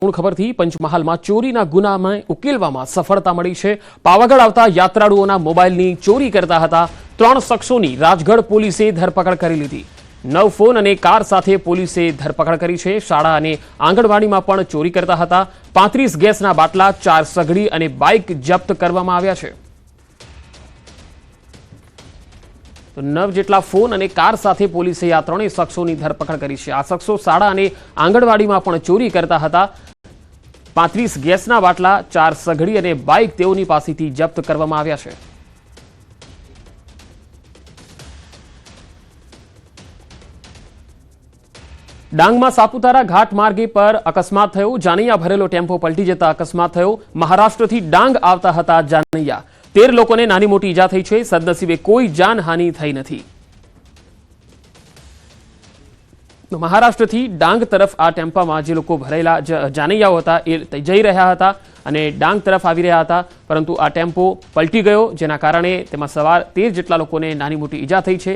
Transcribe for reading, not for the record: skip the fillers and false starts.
ખબરથી પંચમહાલમાં ચોરીના ગુનામાં ઉકેલવામાં સફળતા મળી છે। પાવાગઢ આવતા યાત્રાળુઓના મોબાઈલની ચોરી કરતા હતા 3 શખ્સોની રાજગઢ પોલીસે ધરપકડ કરી લીધી। 9 ફોન અને કાર સાથે પોલીસે ધરપકડ કરી છે। શાળા અને આંગણવાડીમાં પણ ચોરી કરતા હતા। 35 ગેસના બાટલા, 4 સગડી અને બાઇક જપ્ત કરવામાં આવ્યા છે। તો 9 જેટલા ફોન અને કાર સાથે પોલીસે આ 3 શખ્સોની ધરપકડ કરી છે। આ શખ્સો શાળા અને આંગણવાડીમાં પણ ચોરી કરતા હતા। 35 ગેસના બાટલા, 4 સગડી અને બાઇક તેઓની પાસેથી જપ્ત કરવામાં આવ્યા છે। ડાંગમાં સાપુતારા ઘાટ માર્ગે પર અકસ્માત થયો। જાનૈયા ભરેલો ટેમ્પો પલટી જતા અકસ્માત થયો। મહારાષ્ટ્રથી ડાંગ આવતા હતા જાનૈયા। 13 લોકોને નાની મોટી ઈજા થઈ છે। સદનસીબે કોઈ જાનહાનિ થઈ નથી। મહારાષ્ટ્રથી ડાંગ તરફ આ ટેમ્પામાં જે લોકો ભરેલા જાનૈયાઓ હતા એ જઈ રહ્યા હતા અને ડાંગ તરફ આવી રહ્યા હતા, પરંતુ આ ટેમ્પો પલટી ગયો, જેના કારણે તેમાં સવાર 13 જેટલા લોકોને નાની મોટી ઈજા થઈ છે।